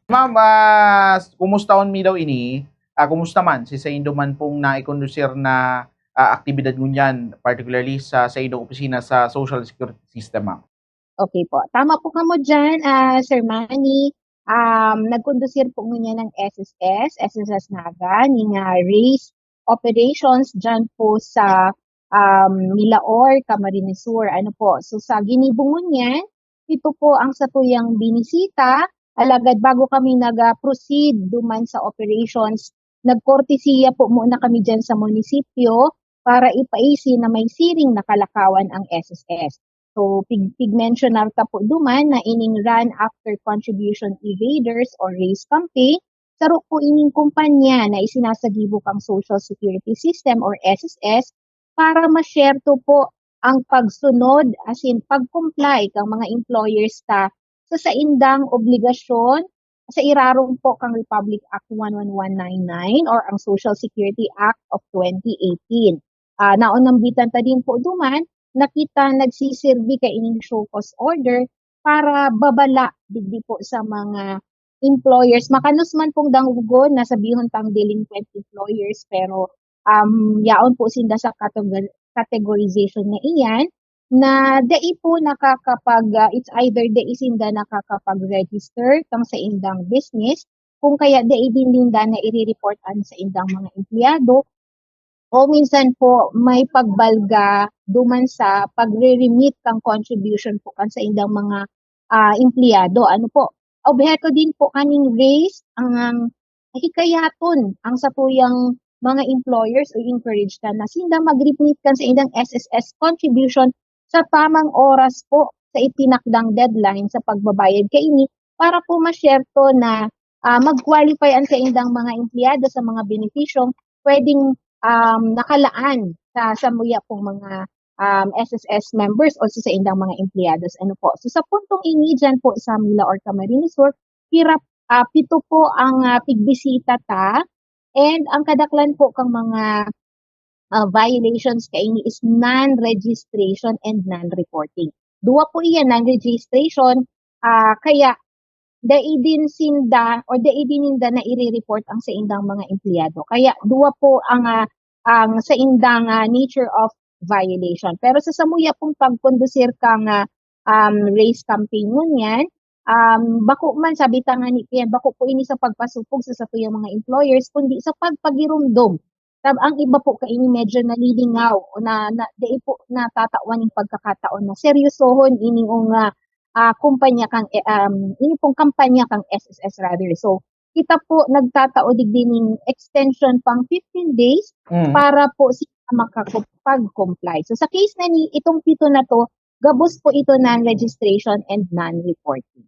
Ma'am, kumustaon mi daw ini, kumusta man si sa indo man pong naikondusir na, aktibidad ngunyan particularly sa indong opisina sa Social Security System, ma'am? Okay po. Tama po kamo diyan, Sir Manny. Nagkondusir po ngunyan ng SSS Naga ni nga race operations diyan po sa Milaor, Camarines Sur. Ano po? So sa ginibungon niyan, ito po ang satuyang binisita. Alagad bago kami nag-proceed duman sa operations, nagkortesiya po muna kami diyan sa munisipyo para ipaisi na may siring na kalakawan ang SSS. So, pig-mention na ta po duman na ining run after contribution evaders or race campaign, sarok po ining kumpanya na isinasagibo kang Social Security System or SSS para ma-share to po ang pagsunod as in pag-comply kang mga employers ta sa indang obligasyon sa irarong po kang Republic Act 11199 or ang Social Security Act of 2018. Naunambitan ta din po duman nakita nagsisilbi kay ining show cause order para babala digdi po sa mga employers. Makanus man pong danggugon na sabihon tang delinquent employers pero yaon po sinda sa categorization na iyan na dai po nakakapag it's either dai sinda nakakapag-register kang sa indang business kung kaya dai din linda na i-reportan sa indang mga empleyado o minsan po may pagbalga duman sa pagre-remit kang contribution po kan sa indang mga empleyado. Ano po? Objeto din po kaning raise ang hikayaton ang satuyang mga employers o encourage ka na sinda mag-remit kan sa indang SSS contribution sa tamang oras po sa itinakdang deadline sa pagbabayad kay ini para po ma-share to na mag-qualify ang sa indang mga empleyado sa mga benepisyong pwedeng nakalaan sa samuya pong mga SSS members o sa indang mga empleyados. Ano po? So sa puntong ini dyan po sa Mila or Camarines Sur, pito po ang pigbisita ta and ang kadaklan po kang mga violations kay ini is non-registration and non-reporting. Duwa po iyan, non-registration, kaya daidin sinda or daidin ninda na i-report ang sa indang mga empleyado. Kaya duwa po ang sa indang nature of violation. Pero sa samuya pong pagkondusir kang race campaign ngunyan, bako man sabi ta nga ni Kian, bako po ini sa pagpasupog sa satuyang mga employers kundi sa pagpagirumdom. Ang iba po kaini medyo nalilingaw o na dai po natatawan ng pagkakataon na seryosohon ining kumpanya kang ini pong kampanya kang SSS rather. So kita po nagtatao digdining extension pang 15 days para po sila makakapag-comply. So sa case na ni itong pito na to, gabos po ito non-registration and non-reporting.